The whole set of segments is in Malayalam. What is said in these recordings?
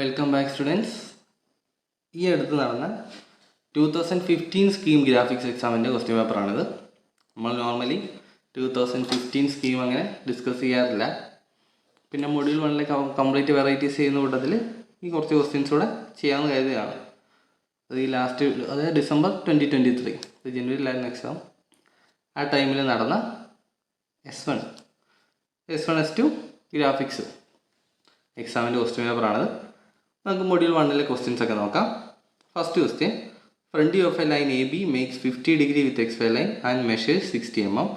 Welcome back students. ഈ അടുത്ത് നടന്ന 2015 സ്കീം ഗ്രാഫിക്സ് എക്സാമിൻ്റെ ക്വസ്റ്റ്യൻ പേപ്പറാണിത്. നമ്മൾ നോർമലി 2015 സ്കീം അങ്ങനെ ഡിസ്കസ് ചെയ്യാറില്ല. പിന്നെ മൊഡ്യൂൾ 1 കംപ്ലീറ്റ് വെറൈറ്റീസ് ചെയ്യുന്ന കൂട്ടത്തിൽ ഈ കുറച്ച് ക്വസ്റ്റ്യൻസ് കൂടെ ചെയ്യാമെന്ന് കരുതുകയാണ്. അത് ഈ ലാസ്റ്റ്, അതായത് ഡിസംബർ 2023, ജനുവരിയിലായിരുന്നു എക്സാം. ആ ടൈമിൽ നടന്ന S1 S2 ഗ്രാഫിക്സ് എക്സാമിൻ്റെ ക്വസ്റ്റ്യൻ പേപ്പറാണിത്. നമുക്ക് മൊഡ്യൂൾ 1 ക്വസ്റ്റ്യൻസ് ഒക്കെ നോക്കാം. First question, front of a line AB makes 50 degree with XY line and measures 60 mm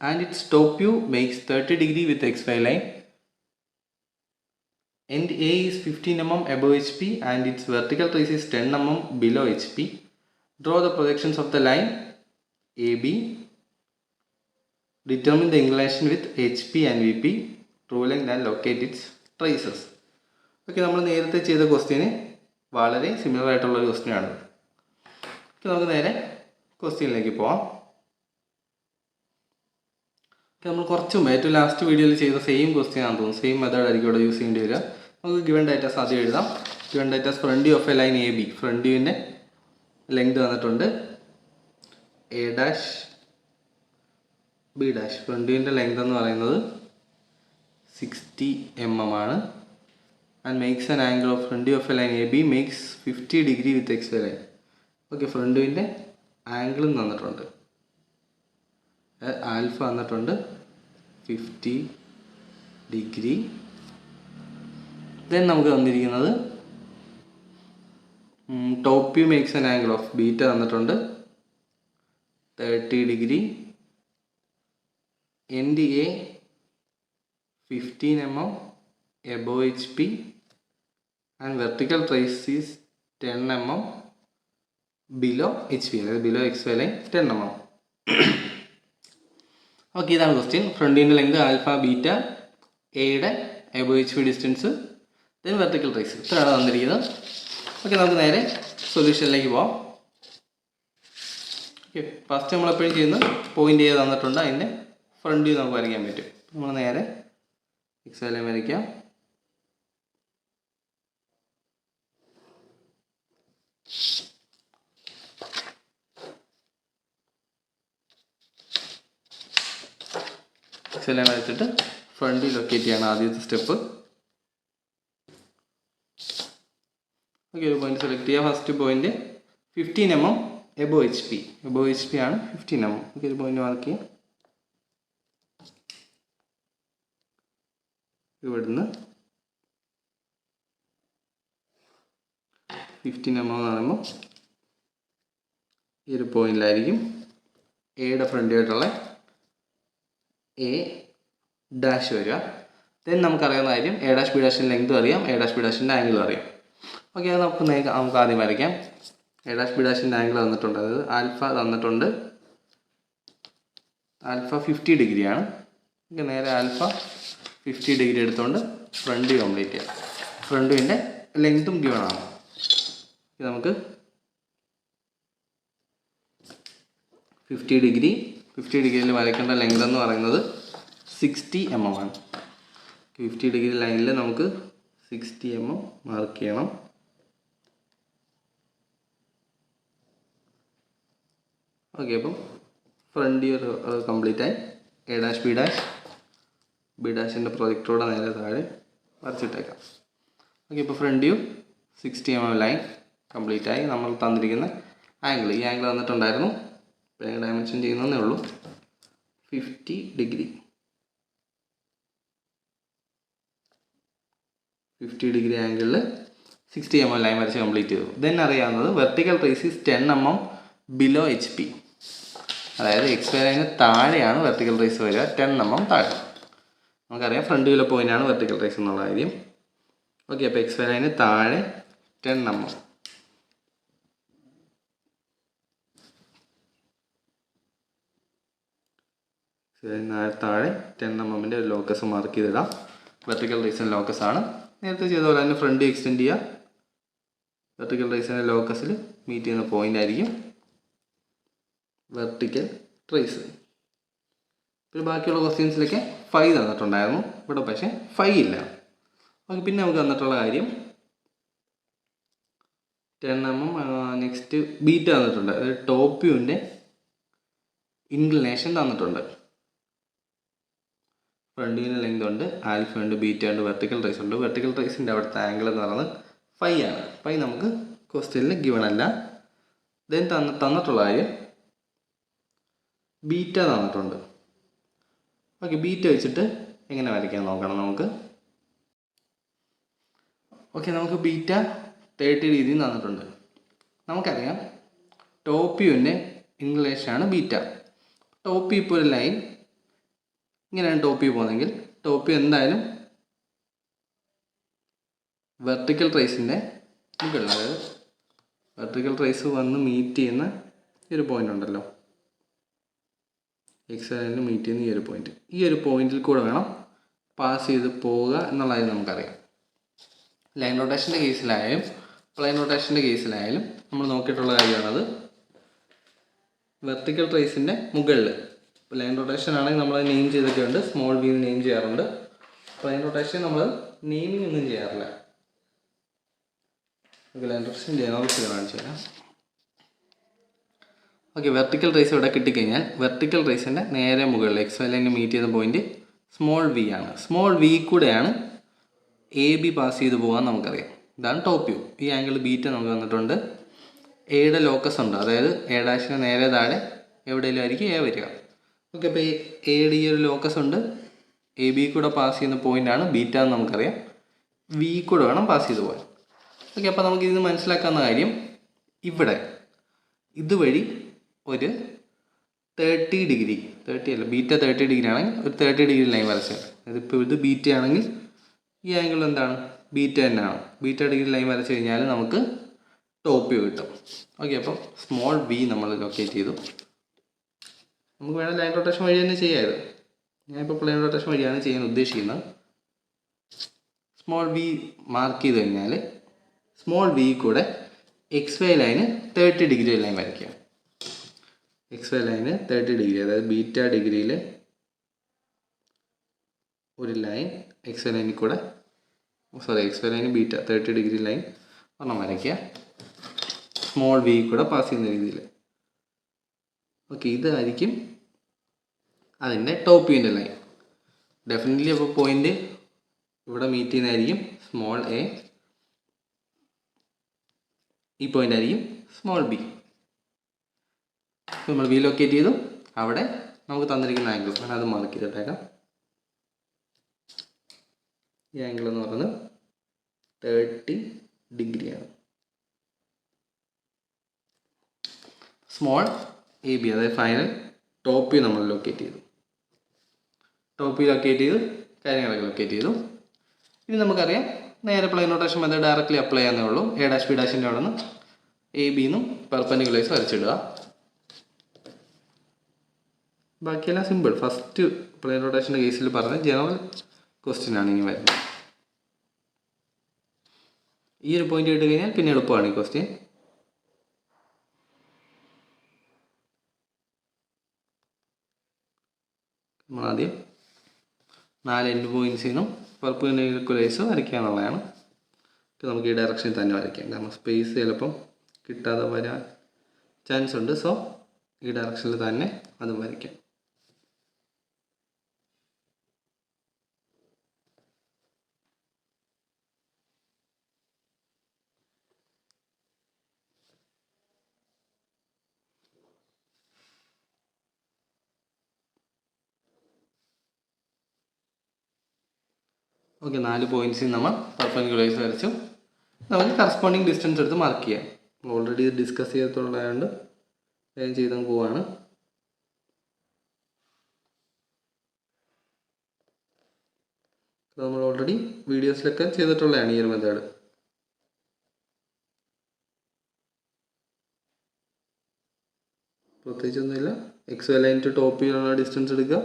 and its top view makes 30 degree with XY line. End A is 15 mm above HP and its vertical trace is 10 mm below HP. Draw the projections of the line AB. Determine the inclination with HP and VP. True length and locate its traces. Okay, നമ്മൾ നേരത്തെ ചെയ്ത ക്വസ്റ്റ്യന് വളരെ സിമിലർ ആയിട്ടുള്ളൊരു ക്വസ്റ്റ്യനാണ്. ഓക്കെ, നമുക്ക് നേരെ ക്വസ്റ്റ്യനിലേക്ക് പോവാം. ഓക്കെ, നമ്മൾ കുറച്ച് മുമ്പ് ഏറ്റവും ലാസ്റ്റ് വീഡിയോയിൽ ചെയ്ത സെയിം ക്വസ്റ്റ്യൻ ആണെന്ന് തോന്നുന്നു. സെയിം മെത്തേഡായിരിക്കും ഇവിടെ യൂസ് ചെയ്യേണ്ടി വരിക. നമുക്ക് ഗിവൺ ഡാറ്റാസ് ആദ്യം എഴുതാം. Given datas front of a line AB. Front വ്യൂവിൻ്റെ ലെങ്ത് തന്നിട്ടുണ്ട് A', B'. ഫ്രണ്ട് വ്യൂവിൻ്റെ ലെങ്ത് എന്ന് പറയുന്നത് 60 mm ആണ്. And makes an angle of front of a line AB makes 50 degree with XY line. Okay, front വ്യൂവിൻ്റെ ആംഗിളും തന്നിട്ടുണ്ട്, ആൽഫ തന്നിട്ടുണ്ട് 50 ഡിഗ്രി. ദെൻ നമുക്ക് തന്നിരിക്കുന്നത് top view makes an angle of beta തന്നിട്ടുണ്ട് 30 degree. End A 15 mm above HP and vertical trace is 10 mm below HP, അതായത് below XY line 10 mm. Okay, ഇതാണ് ക്വസ്റ്റ്യൻ. ഫ്രണ്ടിൻ്റെ ലെങ്ത് ആൽഫ, ബീറ്റ, എയുടെ above HP distance, then vertical trace, ഇത്രയാണ് തന്നിരിക്കുന്നത്. ഓക്കെ, നമുക്ക് നേരെ സൊല്യൂഷനിലേക്ക് പോവാം. ഓക്കെ, ഫസ്റ്റ് നമ്മളെപ്പോഴും ചെയ്യുന്നത് പോയിന്റ് ചെയ്ത് തന്നിട്ടുണ്ട്, അതിൻ്റെ ഫ്രണ്ട് വ്യൂ നമുക്ക് വരയ്ക്കാൻ പറ്റും. നമ്മൾ നേരെ XY line വരയ്ക്കാം. XY line വരച്ചിട്ട് ഫ്രണ്ട് ലൊക്കേറ്റ് ചെയ്യണം ആദ്യത്തെ സ്റ്റെപ്പ്. ഓക്കെ, ഒരു പോയിന്റ് സെലക്ട് ചെയ്യുക. First point 15 mm above HP. Above HP ആണ് 15 mm. ഓക്കെ, ഒരു പോയിന്റ് മാർക്ക് ചെയ്യാം. ഇവിടുന്ന് 15 mm എന്ന് പറയുമ്പോൾ ഈ ഒരു പോയിന്റിലായിരിക്കും എയുടെ ഫ്രണ്ട് ആയിട്ടുള്ള A' വരിക. ദെൻ നമുക്കറിയാവുന്ന കാര്യം A' B' ലെങ്തും അറിയാം, A' B' ആംഗിളും അറിയാം. ഓക്കെ, അത് നമുക്ക് ആദ്യം വരയ്ക്കാം. A' B' ആംഗിൾ തന്നിട്ടുണ്ട്, അതായത് ആൽഫ തന്നിട്ടുണ്ട്. ആൽഫ 50 ഡിഗ്രിയാണ്. ഓക്കെ, നേരെ ആൽഫ 50 ഡിഗ്രി എടുത്തുകൊണ്ട് ഫ്രണ്ട് വ്യൂ കംപ്ലീറ്റ് ചെയ്യാം. ഫ്രണ്ട് വ്യൂവിൻ്റെ ലെങ്തും ഗിവൺ ആണ്. നമുക്ക് 50 ഡിഗ്രിയിൽ വരയ്ക്കേണ്ട ലെങ്ത് എന്ന് പറയുന്നത് 60 mm ആണ്. 50 ഡിഗ്രി ലൈനിൽ നമുക്ക് 60 mm മാർക്ക് ചെയ്യണം. ഓക്കെ, അപ്പം ഫ്രണ്ട് വ്യൂ കംപ്ലീറ്റ് ആയി. A' B', പ്രൊജക്റ്റോടെ നേരെ താഴെ വരച്ചിട്ടേക്കാം. ഓക്കെ, ഇപ്പോൾ front view 60 mm line complete ആയി. നമ്മൾ തന്നിരിക്കുന്ന ആംഗിൾ, ഈ ആംഗിൾ തന്നിട്ടുണ്ടായിരുന്നു, ഡയമെൻഷൻ ചെയ്യുന്നതേ ഉള്ളൂ. 50 ഡിഗ്രി. 50 ഡിഗ്രി ആംഗിളിൽ 60 mm ലൈൻ വരച്ച് കംപ്ലീറ്റ് ചെയ്തു. ദെൻ അറിയാവുന്നത് vertical trace is 10 mm below HP, അതായത് XY ലൈന് താഴെയാണ് വെർട്ടിക്കൽ ട്രേസ് വരിക, 10 mm താഴെ. നമുക്കറിയാം ഫ്രണ്ട് വ്യൂലെ പോയിന്റാണ് വെർട്ടിക്കൽ ട്രേസ് എന്നുള്ള കാര്യം. ഓക്കെ, അപ്പോൾ XY ലൈന് താഴെ 10 mm. താഴെ 10 mm ഒരു ലോക്കസ് മാർക്ക് ചെയ്തിടാം. വെർട്ടിക്കൽ ട്രേസിൻ്റെ ലോക്കസ് ആണ്. നേരത്തെ ചെയ്ത പോലെ തന്നെ ഫ്രണ്ട് എക്സ്റ്റെൻഡ് ചെയ്യുക. വെർട്ടിക്കൽ ട്രേസിൻ്റെ ലോക്കസിൽ മീറ്റ് ചെയ്യുന്ന പോയിന്റ് ആയിരിക്കും വെർട്ടിക്കൽ ട്രേസ്. പിന്നെ ബാക്കിയുള്ള ക്വസ്റ്റ്യൻസിലൊക്കെ 5 തന്നിട്ടുണ്ടായിരുന്നു. ഇവിടെ പക്ഷേ 5 ഇല്ല. ഓക്കെ, പിന്നെ നമുക്ക് തന്നിട്ടുള്ള കാര്യം 10 mm. നെക്സ്റ്റ് ബീറ്റ തന്നിട്ടുണ്ട്. അതായത് ടോപ്പ് വ്യൂവിൻ്റെ ഇൻക്ലിനേഷൻ തന്നിട്ടുണ്ട്. ഫ്രണ്ട് വ്യൂവിൻ്റെ ലെങ്ത് ഉണ്ട്, ആൽഫ ഉണ്ട്, ബീറ്റ ഉണ്ട്, വെർട്ടിക്കൽ റേസ് ഉണ്ട്. വെർട്ടിക്കൽ റേസിൻ്റെ അവിടുത്തെ ആംഗിൾ എന്ന് പറയുന്നത് 5 ആണ്. 5 നമുക്ക് ക്വസ്റ്റ്യനിൽ ഗിവൺ അല്ല. ദെൻ തന്നിട്ടുള്ള കാര്യം ബീറ്റ തന്നിട്ടുണ്ട്. ഓക്കെ, ബീറ്റ വെച്ചിട്ട് എങ്ങനെ വരയ്ക്കാൻ നോക്കണം നമുക്ക്. ഓക്കെ, നമുക്ക് ബീറ്റ 30 ഡിഗ്രി തന്നിട്ടുണ്ട്. നമുക്കറിയാം ടോപ്പ് വ്യൂവിൻ്റെ ഇൻക്ലിനേഷനാണ് ബീറ്റ. ടോപ്പ് വ്യൂ ഇപ്പോൾ ഒരു ലൈൻ ഇങ്ങനെയാണ് ടോപ്പ് വ്യൂ പോകുന്നതെങ്കിൽ ടോപ്പ് വ്യൂ എന്തായാലും വെർട്ടിക്കൽ ട്രേസിൻ്റെ മുകളിൽ, അതായത് വെർട്ടിക്കൽ ട്രേസ് വന്ന് മീറ്റ് ചെയ്യുന്ന ഈ ഒരു പോയിൻ്റ് ഉണ്ടല്ലോ, എക്സ് ലൈനിൽ മീറ്റ് ചെയ്യുന്ന ഈ ഒരു പോയിൻ്റ്, ഈ ഒരു പോയിന്റിൽ കൂടെ വേണം പാസ് ചെയ്ത് പോവുക എന്നുള്ള കാര്യം നമുക്കറിയാം. ലൈൻ റൊട്ടേഷൻ്റെ കേസിലായാലും പ്ലെയിൻ റൊട്ടേഷൻ്റെ കേസിലായാലും നമ്മൾ നോക്കിയിട്ടുള്ള കാര്യമാണത്. വെർട്ടിക്കൽ ട്രേസിൻ്റെ മുകളിൽ ഇപ്പോൾ ലൈൻ റൊട്ടേഷൻ ആണെങ്കിൽ നമ്മൾ നെയിം ചെയ്തൊക്കെ ഉണ്ട്, സ്മോൾ വി നെയിം ചെയ്യാറുണ്ട്. പ്ലെയിൻ റൊട്ടേഷൻ നമ്മൾ നെയിമിംഗ് ഒന്നും ചെയ്യാറില്ല. ഓക്കെ, ലൈൻ റൊട്ടേഷൻ ജനറൽസ് കാണിച്ചു തരാം. ഓക്കെ, വെർട്ടിക്കൽ റേസ് ഇവിടെ കിട്ടിക്കഴിഞ്ഞാൽ വെർട്ടിക്കൽ റേസിൻ്റെ നേരെ മുകളിൽ എക്സ് വൈ ലൈനിൽ മീറ്റ് ചെയ്യുന്ന പോയിന്റ് സ്മോൾ വി ആണ്. സ്മോൾ വി കൂടെയാണ് എ ബി പാസ് ചെയ്ത് പോകാൻ നമുക്കറിയാം. ഇതാണ് ടോപ്പ് വ്യൂ. ഈ ആംഗിൾ ബീറ്റ നമുക്ക് വന്നിട്ടുണ്ട്. എയുടെ ലോക്കസ് ഉണ്ട്, അതായത് എ ഡാഷിന് നേരെ താഴെ എവിടെയെങ്കിലും ആയിരിക്കും എ വരിക. ഓക്കെ, അപ്പോൾ എയുടെ ഈ ഒരു ലോക്കസ് ഉണ്ട്, എ ബി കൂടെ പാസ് ചെയ്യുന്ന പോയിൻ്റാണ് ബീറ്റ എന്ന് നമുക്കറിയാം. വി കൂടെ വേണം പാസ് ചെയ്ത് പോകാൻ. ഓക്കെ, അപ്പോൾ നമുക്ക് ഇതിന് മനസ്സിലാക്കാവുന്ന കാര്യം ഇവിടെ ഇതുവഴി ഒരു 30 ഡിഗ്രി, 30 അല്ല ബീറ്റ 30 ഡിഗ്രി ആണെങ്കിൽ ഒരു 30 ഡിഗ്രി ലൈൻ വരച്ചാൽ, അതിപ്പോൾ ഇത് ബീറ്റ ആണെങ്കിൽ ഈ ആംഗിൾ എന്താണ് ബീറ്റ തന്നെയാണ്. ബീറ്റ ഡിഗ്രി ലൈൻ വരച്ച് കഴിഞ്ഞാൽ നമുക്ക് ടോപ്പ് വ്യൂ കിട്ടും. ഓക്കെ, അപ്പോൾ സ്മോൾ വി നമ്മൾ ലൊക്കേറ്റ് ചെയ്തു. നമുക്ക് വേണം ലൈൻ റൊട്ടേഷൻ വഴി തന്നെ ചെയ്യാമായിരുന്നു. ഞാനിപ്പോൾ പ്ലെയിൻ റൊട്ടേഷൻ വഴിയാണ് ചെയ്യാൻ ഉദ്ദേശിക്കുന്നത്. സ്മോൾ വി മാർക്ക് ചെയ്ത് കഴിഞ്ഞാൽ സ്മോൾ വി കൂടെ എക്സ് വൈ ലൈന് 30 ഡിഗ്രി ലൈൻ വരയ്ക്കുക. എക്സ് വൈ ലൈന് 30 ഡിഗ്രി, അതായത് ബീറ്റ ഡിഗ്രിയിൽ ഒരു ലൈൻ എക്സ് വൈ ലൈനിൽ കൂടെ, എക്സ് വൈ ലൈന് ബീറ്റ 30 ഡിഗ്രി ലൈൻ ഒരെണ്ണം വരയ്ക്കുക, സ്മോൾ വി കൂടെ പാസ് ചെയ്യുന്ന രീതിയിൽ. ഓക്കെ, ഇതായിരിക്കും അതിൻ്റെ ടോപ്പ് വ്യൂവിൻ്റെ ലൈൻ. ഡെഫിനറ്റ്ലി അപ്പോൾ പോയിന്റ് ഇവിടെ മീറ്റ് ചെയ്യുന്നതായിരിക്കും സ്മോൾ എ, ഈ പോയിന്റ് ആയിരിക്കും സ്മോൾ ബി. നമ്മൾ വി ലൊക്കേറ്റ് ചെയ്തു. അവിടെ നമുക്ക് തന്നിരിക്കുന്ന ആംഗിൾ ഞാൻ അത് മാർക്ക് ചെയ്തിട്ടേക്കാം. ഈ ആംഗിൾ എന്ന് പറയുന്നത് 30 ഡിഗ്രിയാണ്. സ്മോൾ എ ബി, അതായത് ഫൈനൽ ടോപ്പ് വ്യൂ നമ്മൾ ലൊക്കേറ്റ് ചെയ്തു. ടോപ്പ് വ്യൂ ലൊക്കേറ്റ് ചെയ്തു, കാര്യങ്ങളൊക്കെ ലൊക്കേറ്റ് ചെയ്തു. ഇനി നമുക്കറിയാം നേരെ plane rotation method directly apply ചെയ്യാന്നേ ഉള്ളൂ. എ ഡാഷ് ബി ഡാഷിൻ്റെ അവിടെ നിന്ന് എ ബിന്നും പെർപെൻഡിക്കുലേഴ്സ് വരച്ചിടുക. ബാക്കിയെല്ലാം സിമ്പിൾ. ഫസ്റ്റ് പ്ലെയിൻ റൊട്ടേഷൻ്റെ കേസിൽ പറഞ്ഞ ജനറൽ ക്വസ്റ്റ്യൻ ആണ് ഇനി വരുന്നത്. ഈ ഒരു പോയിന്റ് ഇട്ട് കഴിഞ്ഞാൽ പിന്നെ എളുപ്പമാണ് ഈ ക്വസ്റ്റ്യൻ. നമ്മളാദ്യം 4 എൻഡ് പോയിൻറ്റ്സിൽ നിന്നും പെർപെൻഡിക്കുലേഴ്സ് വരയ്ക്കുക എന്നുള്ളതാണ്. നമുക്ക് ഈ ഡയറക്ഷനിൽ തന്നെ വരയ്ക്കാം, കാരണം സ്പേസ് ചിലപ്പം കിട്ടാതെ വരാൻ ചാൻസ് ഉണ്ട്. സോ ഈ ഡയറക്ഷനിൽ തന്നെ അതും വരയ്ക്കാം. ഓക്കെ, 4 പോയിൻറ്റ്സിൽ നമ്മൾ പെർപെൻഡിക്കുലേഴ്സ് വരച്ചു. നമുക്ക് കറസ്പോണ്ടിങ് ഡിസ്റ്റൻസ് എടുത്ത് മാർക്ക് ചെയ്യാം. ഓൾറെഡി ഇത് ഡിസ്കസ് ചെയ്തിട്ടുള്ളതുകൊണ്ട് വേഗം ചെയ്ത് പോവാണ്. നമ്മൾ ഓൾറെഡി വീഡിയോസിലൊക്കെ ചെയ്തിട്ടുള്ളതാണ് ഈ ഒരു മെത്തേഡ്. പ്രത്യേകിച്ചൊന്നുമില്ല. X Y line to top വ്യൂവിലുള്ള ഡിസ്റ്റൻസ് എടുക്കുക,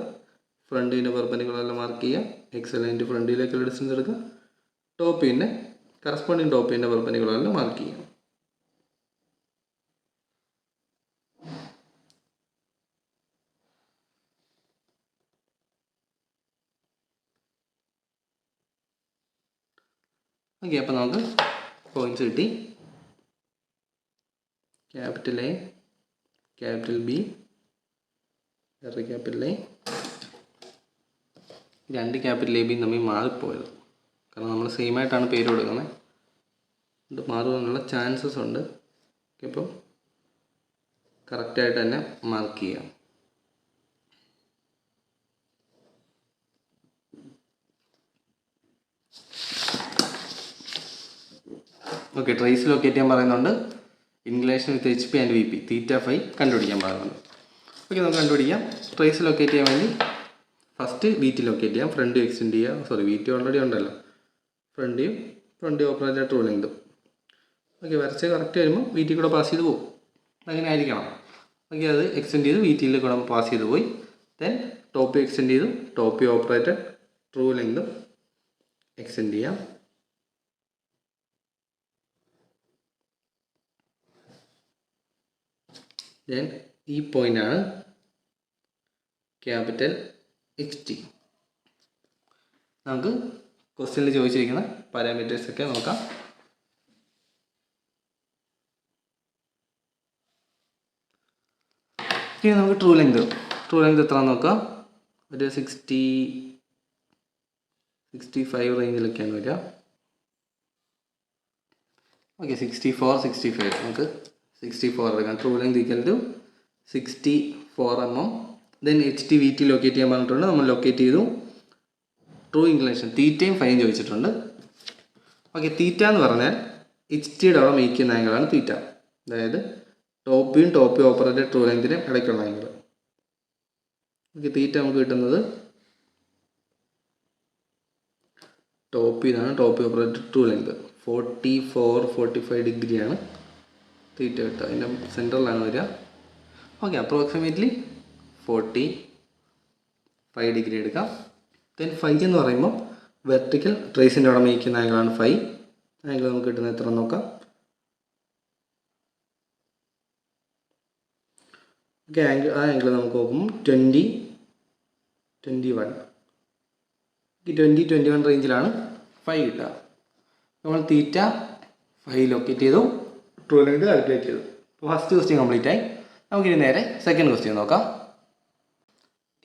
ഫ്രണ്ട് വ്യൂവിൻ്റെ പെർപെൻഡിക്കുലറിൽ മാർക്ക് ചെയ്യുക, X Y line to front വ്യൂയിലേക്കുള്ള ഡിസ്റ്റൻസ് എടുക്കുക, ടോപ്പ് വ്യൂവിൻ്റെ കറസ്പോണ്ടിങ് ടോപ്പ് വ്യൂവിൻ്റെ പെർപെൻഡിക്കുലറിൽ മാർക്ക് ചെയ്യുക. ഓക്കെ, അപ്പോൾ നമുക്ക് പോയിൻറ്റ്സ് കിട്ടി. Capital A, capital B, capital A. രണ്ട് ക്യാപിറ്റൽ എ ബിയും തമ്മിൽ മാറിപ്പോയത് കാരണം നമ്മൾ സെയിം ആയിട്ടാണ് പേര് കൊടുക്കുന്നത്. ഇത് മാറുവാനുള്ള ചാൻസസ് ഉണ്ട്. ഇപ്പം കറക്റ്റായിട്ട് തന്നെ മാർക്ക് ചെയ്യാം. ഓക്കെ, ട്രേസ് ലൊക്കേറ്റ് ചെയ്യാൻ പറയുന്നുണ്ട്. Inclination with H P and V P theta phi കണ്ടുപിടിക്കാൻ പറയുന്നുണ്ട്. ഓക്കെ, നമുക്ക് കണ്ടുപിടിക്കാം. ട്രേസ് ലൊക്കേറ്റ് ചെയ്യാൻ വേണ്ടി ഫസ്റ്റ് വി ടി ലൊക്കേറ്റ് ചെയ്യാം. ഫ്രണ്ട് എക്സ്റ്റെൻഡ് ചെയ്യുക. സോറി, വി ടി ഓൾറെഡി ഉണ്ടല്ലോ. ഫ്രണ്ട് ഓപ്പറേറ്റർ ട്രൂ ലെങ്തും. ഓക്കെ, വരച്ച് കറക്റ്റ് വരുമ്പോൾ വി ടി കൂടെ പാസ് ചെയ്ത് പോകും. അങ്ങനെ ആയിരിക്കണം. ഓക്കെ, അത് എക്സ്റ്റെൻഡ് ചെയ്ത് വി ടിയിൽ കൂടെ പാസ് ചെയ്ത് പോയി. ദെൻ ടോപ്പ് എക്സ്റ്റെൻഡ് ചെയ്തു. ടോപ്പ് ഓപ്പറേറ്റർ ട്രൂ ലെങ്തും എക്സ്റ്റെൻഡ് ചെയ്യാം. ദെൻ ഈ പോയിൻ്റാണ് ക്യാപിറ്റൽ എക്സ് ടി. നമുക്ക് ക്വസ്റ്റ്യനിൽ ചോദിച്ചിരിക്കുന്ന പാരാമീറ്റേഴ്സ് ഒക്കെ നോക്കാം. ഇനി നമുക്ക് ട്രൂ ലെങ്ത് എത്ര നോക്കാം. ഒരു 65 റേഞ്ചിലൊക്കെയാണ് വരിക. ഓക്കെ, 64, 65 നമുക്ക് 64 എടുക്കാം. True length equal to 64 mm. Then H T V T locate ചെയ്യാൻ പറഞ്ഞിട്ടുണ്ട്. നമ്മൾ ലൊക്കേറ്റ് ചെയ്തു. ട്രൂ ഇൻക്ലിനേഷൻ തീറ്റയും ഫൈയും ചോദിച്ചിട്ടുണ്ട്. ഓക്കെ, തീറ്റ എന്ന് പറഞ്ഞാൽ എച്ച് ടിയുടെ അവിടെ മേക്ക് ചെയ്യുന്ന ആംഗിളാണ് തീറ്റ. അതായത് ടോപ്പ് ഓപ്പറേറ്റർ ട്രൂ ലെങ്തിന് ഇടയ്ക്കുള്ള ആംഗിൾ. ഓക്കെ, തീറ്റ നമുക്ക് കിട്ടുന്നത് ഇതാണ് ടോപ്പ് ഓപ്പറേറ്റർ ട്രൂ ലെങ്ത് 44-45 ഡിഗ്രിയാണ് തീറ്റ കിട്ടുക. അതിൻ്റെ സെൻറ്ററിലാണ് വരിക. ഓക്കെ, അപ്രോക്സിമേറ്റ്ലി 45 ഡിഗ്രി എടുക്കാം. ദെൻ ഫൈ എന്ന് പറയുമ്പോൾ വെർട്ടിക്കൽ ട്രേസിൻ്റെ അവിടെ മേക്കുന്ന ആംഗിളാണ് ഫൈ. ആംഗിൾ നമുക്ക് കിട്ടുന്നത് എത്ര നോക്കാം. ഓക്കെ, ആ ആംഗിൾ നമുക്ക് നോക്കുമ്പോൾ 20-21 റേഞ്ചിലാണ് ഫൈ കിട്ടുക. നമ്മൾ തീറ്റ ഫൈ ലൊക്കേറ്റ് ചെയ്തു. ട്രൂ ലെങ്ത് കാൽക്കുലേറ്റ് ചെയ്തു. ഫസ്റ്റ് ക്വസ്റ്റ്യൻ കംപ്ലീറ്റ് ആയി. നമുക്കിനി നേരെ സെക്കൻഡ് ക്വസ്റ്റ്യൻ നോക്കാം.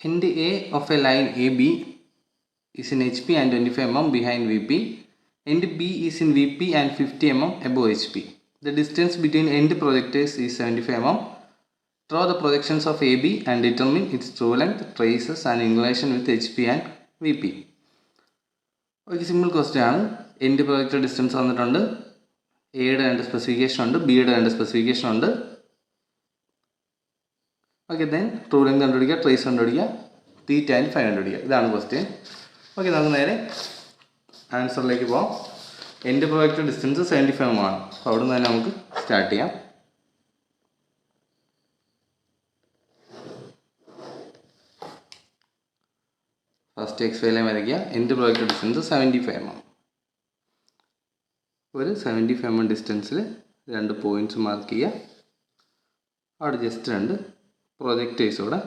End A of a line A B is in HP and 25 mm behind VP. End B is in VP and 50 mm above HP. The distance between end projectors is 75 mm. Draw the projections of AB and determine its true length, traces and inclination with HP and VP. ഒരു സിമ്പിൾ ക്വസ്റ്റ്യൻ ആണ്. എൻഡ് പ്രൊജക്ടർ ഡിസ്റ്റൻസ് വന്നിട്ടുണ്ട്. എയുടെ രണ്ട് സ്പെസിഫിക്കേഷൻ ഉണ്ട്, ബിയുടെ രണ്ട് സ്പെസിഫിക്കേഷൻ ഉണ്ട്. ഓക്കെ, ദെൻ ട്രൂ ലെങ്ത് കണ്ടുപിടിക്കുക, ട്രേസ് കണ്ടുപിടിക്കുക, തീറ്റ ആൻഡ് ഫൈ കണ്ടുപിടിക്കുക. ഇതാണ് ക്വസ്റ്റ്യൻ. ഓക്കെ, നമുക്ക് നേരെ ആൻസറിലേക്ക് പോകാം. എൻ്റെ പ്രൊജക്ടർ ഡിസ്റ്റൻസ് 75 mm ആണ്. അപ്പോൾ അവിടെ നിന്ന് തന്നെ നമുക്ക് സ്റ്റാർട്ട് ചെയ്യാം. ഫസ്റ്റ് XY ലൈൻ വരയ്ക്കുക. എൻ്റെ പ്രൊജക്ടർ ഡിസ്റ്റൻസ് 75 mm. ഒരു 75 mm ഡിസ്റ്റൻസിൽ രണ്ട് പോയിൻറ്റ്സ് മാർക്ക് ചെയ്യുക. അവിടെ ജസ്റ്റ് രണ്ട് പ്രൊജക്ടേഴ്സ് കൂടെ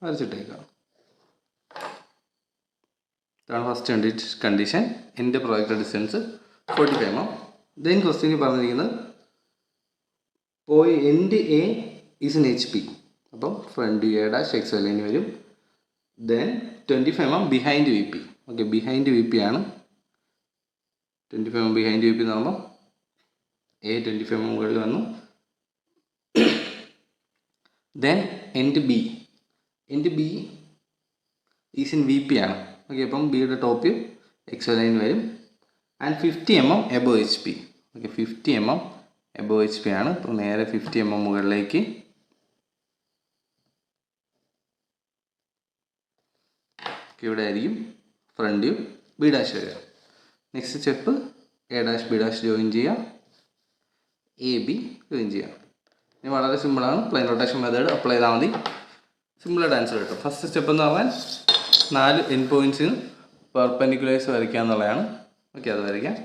വരച്ചിട്ടേക്കാം. ഇതാണ് ഫസ്റ്റ് കണ്ടീഷൻ. എൻ്റെ പ്രൊജക്ടർ ഡിസ്റ്റൻസ് 45 mm. ദെൻ ക്വസ്റ്റ്യനിൽ പറഞ്ഞിരിക്കുന്നത് end A is in HP. അപ്പം front A dash XY line വരും. Then 25 mm behind VP. Okay, behind VP ആണ്. 25 mm ബിഹൈൻഡ് VP എന്ന് പറയുമ്പോൾ എ 25 mm മുകളിൽ വന്നു. Then end B is in VP ആണ്. ഓക്കെ, അപ്പം ബിയുടെ ടോപ്പ് XY ലൈൻ വരും. And 50 mm above HP. Okay, 50 mm above HP ആണ്. അപ്പം നേരെ 50 mm മുകളിലേക്ക് ഇവിടെ ആയിരിക്കും ഫ്രണ്ട് വ്യൂ ബി ഡാഷ് വരിക. Next step A dash B dash join ചെയ്യുക, AB ജോയിൻ ചെയ്യുക. ഇനി വളരെ സിമ്പിളാണ്. പ്ലെയിൻ റൊട്ടേഷൻ മെത്തേഡ് അപ്ലൈ ചെയ്താൽ മതി. സിമ്പിളായിട്ട് ആൻസർ കിട്ടും. ഫസ്റ്റ് സ്റ്റെപ്പ് എന്ന് പറഞ്ഞാൽ 4 എൻഡ് പോയിൻറ്റ്സിന് പെർപെൻഡിക്കുലേഴ്സ് വരയ്ക്കുക എന്നുള്ളതാണ്. ഓക്കെ, അത് വരയ്ക്കാം.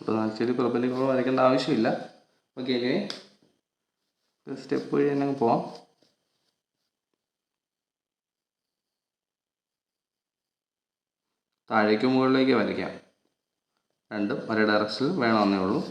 അപ്പോൾ ആക്ച്വലി പെർപെൻഡിക്കുലർ വരയ്ക്കേണ്ട ആവശ്യമില്ല. ഓക്കെ, ഇനി സ്റ്റെപ്പ് വഴി തന്നെ പോവാം. താഴേക്ക് മുകളിലേക്ക് വരയ്ക്കാം. രണ്ടും ഒരേ ഡയറക്ഷനിൽ വേണമെന്നേ ഉള്ളൂ.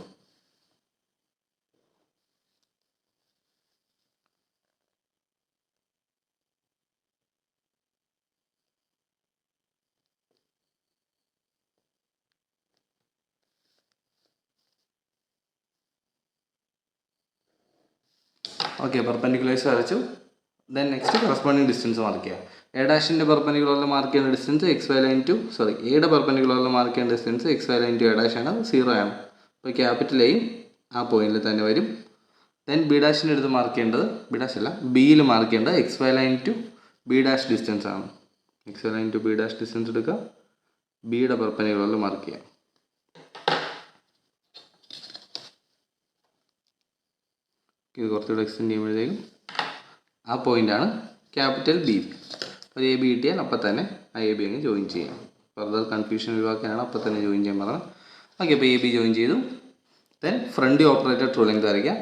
ഓക്കെ, പെർപെൻഡിക്കുലേഴ്സ് വരച്ചു. Then next corresponding distance mark ചെയ്യുക. എ ഡാഷിൻ്റെ പെർപെൻഡിക്കുലറിൽ മാർക്ക് ചെയ്യുന്ന ഡിസ്റ്റൻസ് XY ലൈൻ ടു എയുടെ പെർപെൻഡിക്കുലറിൽ മാർക്ക് ചെയ്യുന്ന distance XY line to A dash ആണ്, 0 ആണ്. അപ്പോൾ ക്യാപിറ്റൽ എയും ആ പോയിന്റിൽ തന്നെ വരും. ദെൻ ബി ഡാഷിൻ്റെ അടുത്ത് മാർക്ക് ചെയ്യേണ്ടത്, ബി ഡാഷ് അല്ല ബിയിൽ മാർക്ക് ചെയ്യേണ്ടത് XY line to B dash distance ആണ്. XY line to B dash distance എടുക്കുക, ബിയുടെ പെർപെൻഡിക്കുലറിൽ മാർക്ക് ചെയ്യുക. ഇത് കുറച്ചുകൂടെ എക്സ്റ്റെൻഡ് ചെയ്യുമ്പോഴത്തേക്കും ആ പോയിൻ്റാണ് ക്യാപിറ്റൽ ബി. ഒരു എ ബി കിട്ടിയാൽ അപ്പം തന്നെ ആ എ ബി അങ്ങ് ജോയിൻ ചെയ്യാം. ഫർദർ കൺഫ്യൂഷൻ ഒഴിവാക്കാനാണ് അപ്പം തന്നെ ജോയിൻ ചെയ്യാൻ പറഞ്ഞത്. ഓക്കെ, അപ്പോൾ എ ബി ജോയിൻ ചെയ്തു. Then front operator true length വരയ്ക്കാം.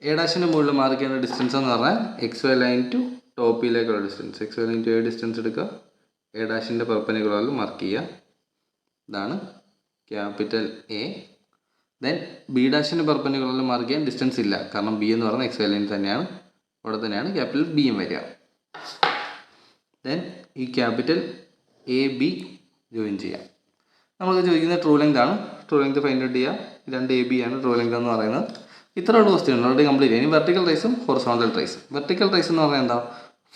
എ ഡാഷിൻ്റെ മുകളിൽ മാർക്ക് ചെയ്യുന്ന ഡിസ്റ്റൻസ് എന്ന് പറഞ്ഞാൽ XY ലൈൻ ടു ടോപ്പിലേക്കുള്ള distance. XY line to A distance എടുക്കുക, എ ഡാഷിൻ്റെ പെർപെൻഡിക്കുലറിൽ മാർക്ക് ചെയ്യുക. ഇതാണ് ക്യാപിറ്റൽ എ. ദെൻ ബി ഡാഷിൻ്റെ പെർപെൻഡിക്കുലറിൽ മാർക്ക് ചെയ്യാൻ ഡിസ്റ്റൻസ് ഇല്ല, കാരണം ബി എന്ന് പറയുന്നത് XY ലൈൻ തന്നെയാണ്. അവിടെ തന്നെയാണ് ക്യാപിറ്റൽ ബിയും വരിക. ദെൻ ഈ ക്യാപിറ്റൽ എ ബി ജോയിൻ ചെയ്യാം. നമുക്ക് ചോദിക്കുന്നത് ട്രൂ ലെങ്ത് ആണ്. ട്രൂ ലെങ്ത് ഫൈൻഡ് ഔട്ട് ചെയ്യുക. രണ്ട് എ ബി ആണ് ട്രൂ ലെങ്ത് എന്ന് പറയുന്നത്. ഇത്രയുള്ള ക്വസ്റ്റ്യൻ ഓൾറെഡി കംപ്ലീറ്റ് ചെയ്യും. ഇനി വെർട്ടിക്കൽ ട്രേസും ഹൊറിസോണ്ടൽ ട്രേസും. വെർട്ടിക്കൽ ട്രേസ് എന്ന് പറഞ്ഞാൽ എന്താ?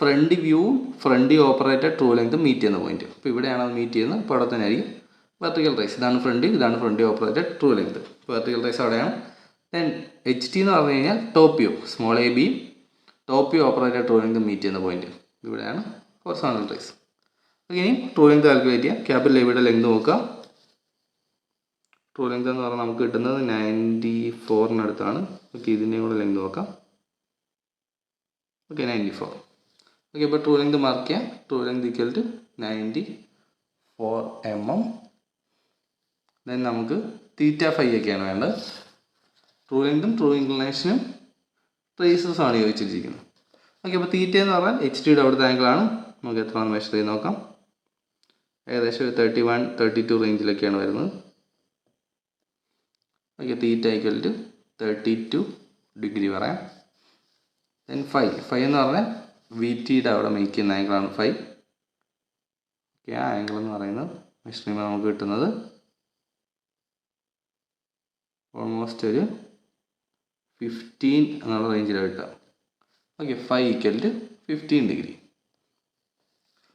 ഫ്രണ്ട് വ്യൂവും front operated true length meet ചെയ്യുന്ന പോയിന്റ്. അപ്പോൾ ഇവിടെയാണ് അത് മീറ്റ് ചെയ്യുന്നത്. അപ്പോൾ അവിടെ തന്നെ ആയിരിക്കും വെർട്ടിക്കൽ ട്രേസ്. ഇതാണ് front operated true length. Vertical trace അവിടെയാണ്. ദെൻ HT എന്ന് പറഞ്ഞു കഴിഞ്ഞാൽ top view, small A B top view operated true length meet ചെയ്യുന്ന പോയിന്റ്. ഇവിടെയാണ് ഹൊറിസോണ്ടൽ ട്രേസ്. ഓക്കെ, ഇനി ട്രൂ ലെങ്ത് കാൽക്കുലേറ്റ് ചെയ്യാം. ക്യാപിറ്റൽ എബിയുടെ ലെങ്ത് നോക്കുക. ട്രൂ ലെങ്ത് എന്ന് പറഞ്ഞാൽ നമുക്ക് കിട്ടുന്നത് 94-നടുത്താണ്. ഓക്കെ, ഇതിൻ്റെയും കൂടെ ലെങ്ത് നോക്കാം. ഓക്കെ, 94. ഓക്കെ, അപ്പോൾ ട്രൂ ലെങ്ത് മാർക്ക് ചെയ്യാം. True length equal to 94 mm. Then നമുക്ക് θ φ ഒക്കെയാണ് വേണ്ടത്. ട്രൂ ലെങ്തും ട്രൂ ഇൻക്ലിനേഷനും ട്രേസസും ആണ് ചോദിച്ചിരിക്കുന്നത്. ഓക്കെ, അപ്പോൾ തീറ്റ എന്ന് പറഞ്ഞാൽ HTയുടെ അവിടുത്തെ ആംഗിളാണ്. നമുക്ക് എത്രയാണ് മെഷർ ചെയ്ത് നോക്കാം. ഏകദേശം 31-32 റേഞ്ചിലൊക്കെയാണ് വരുന്നത്. Okay, theta equal to 32 degree പറയാം. ദെൻ ഫൈ എന്ന് പറഞ്ഞാൽ VTയുടെ അവിടെ മേക്ക് ചെയ്യുന്ന ആംഗിളാണ് ഫൈ. ഓക്കെ, ആ ആംഗിൾ എന്ന് പറയുന്നത് മെഷർ ചെയ്യുമ്പോൾ നമുക്ക് കിട്ടുന്നത് ഓൾമോസ്റ്റ് ഒരു 15 എന്നുള്ള റേഞ്ചിലാണ് കിട്ടുക. Okay, phi equal to 15 degree.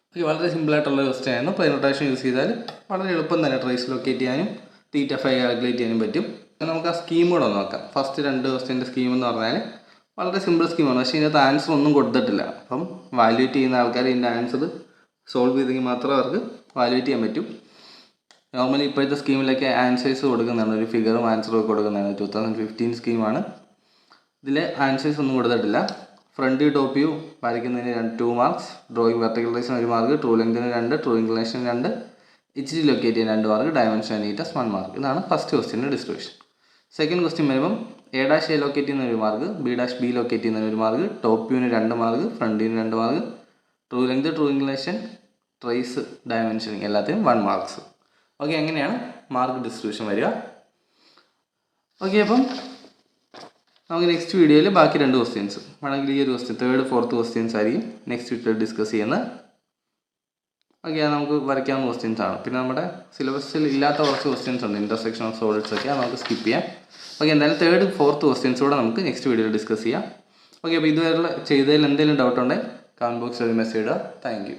Okay, വളരെ സിമ്പിളായിട്ടുള്ള ക്വസ്റ്റ്യൻ ആയിരുന്നു. പ്ലെയിൻ റൊട്ടേഷൻ യൂസ് ചെയ്താൽ വളരെ എളുപ്പം തന്നെ ട്രേസ് ലൊക്കേറ്റ് ചെയ്യാനും തീറ്റ ഫൈ കാൽക്കുലേറ്റ് ചെയ്യാനും പറ്റും. നമുക്ക് ആ സ്കീം കൂടെ നോക്കാം. ഫസ്റ്റ് 2 ക്വസ്റ്റ്യൻ്റെ സ്കീം എന്ന് പറഞ്ഞാൽ വളരെ സിമ്പിൾ സ്കീമാണ്. പക്ഷേ ഇതിനകത്ത് ആൻസർ ഒന്നും കൊടുത്തിട്ടില്ല. അപ്പം വാല്യൂറ്റ് ചെയ്യുന്ന ആൾക്കാർ ഇതിൻ്റെ ആൻസർ സോൾവ് ചെയ്തെങ്കിൽ മാത്രമേ അവർക്ക് വാല്യൂറ്റ് ചെയ്യാൻ പറ്റും. നോർമലി ഇപ്പോഴത്തെ സ്കീമിലൊക്കെ ആൻസേഴ്സ് കൊടുക്കുന്നതാണ്, ഒരു ഫിഗറും ആൻസറും കൊടുക്കുന്നതാണ്. 2015 സ്കീമാണ്. ഇതിൽ ആൻസേഴ്സ് ഒന്നും കൊടുത്തിട്ടില്ല. ഫ്രണ്ട് ടോപ്പ് വ്യൂ വരയ്ക്കുന്നതിന് 2 മാർക്സ്, ഡ്രോയിങ് വെർട്ടിക്കൽ ട്രേസിന് 1 മാർക്ക്, ട്രൂ ലെങ്തിന് 2, ട്രൂ ഇൻക്ലിനേഷന് 2, HT ലൊക്കേറ്റ് ചെയ്യാൻ 2 മാർക്ക്, ഡയമെൻഷൻ നീറ്റസ് 1 മാർക്ക്. ഇതാണ് ഫസ്റ്റ് ക്വസ്റ്റ്യൻ്റെ ഡിസ്ട്രിബ്യൂഷൻ. സെക്കൻഡ് ക്വസ്റ്റ്യൻ വരുമ്പം എ ഡാഷ് എ ലൊക്കേറ്റ് ചെയ്യുന്ന 1 mark, B dash B locate ചെയ്യുന്ന 1 മാർക്ക്, ടോപ്പ് വ്യൂവിന് 2 മാർക്ക്, ഫ്രണ്ടിന് 2 mark, true length, true inclination, trace, dimensioning എല്ലാത്തിനും 1 മാർക്സ്. ഓക്കെ, അങ്ങനെയാണ് മാർക്ക് ഡിസ്ട്രിബ്യൂഷൻ വരിക. ഓക്കെ, അപ്പം നമുക്ക് നെക്സ്റ്റ് വീഡിയോയിൽ ബാക്കി 2 ക്വസ്റ്റ്യൻസ് വേണമെങ്കിൽ ഈ ഒരു ക്വസ്റ്റ്യൻ 3rd 4th ക്വസ്റ്റ്യൻസ് ആയിരിക്കും നെക്സ്റ്റ് വീഡിയോയിൽ ഡിസ്കസ് ചെയ്യുന്നത്. ഓക്കെ, അത് നമുക്ക് വരയ്ക്കാവുന്ന ക്വസ്റ്റ്യൻസ് ആണ്. പിന്നെ നമ്മുടെ സിലബസിൽ ഇല്ലാത്ത കുറച്ച് ക്വസ്റ്റ്യൻസ് ഉണ്ട്, ഇൻ്റർസെക്ഷൻ ഓഫ് സോളിഡ്സ് ഒക്കെ, അത് നമുക്ക് സ്കിപ്പ് ചെയ്യാം. ഓക്കെ, എന്തായാലും 3rd 4th ക്വസ്റ്റ്യൻസ് കൂടെ നമുക്ക് നെക്സ്റ്റ് വീഡിയോയിൽ ഡിസ്കസ് ചെയ്യാം. ഓക്കെ, അപ്പോൾ ഇതുവരെ ചെയ്തതിൽ എന്തെങ്കിലും ഡൗട്ട് ഉണ്ടെങ്കിൽ കമൻറ്റ് ബോക്സിൽ ഒരു മെസ്സേജ് ഇടുക. Thank you.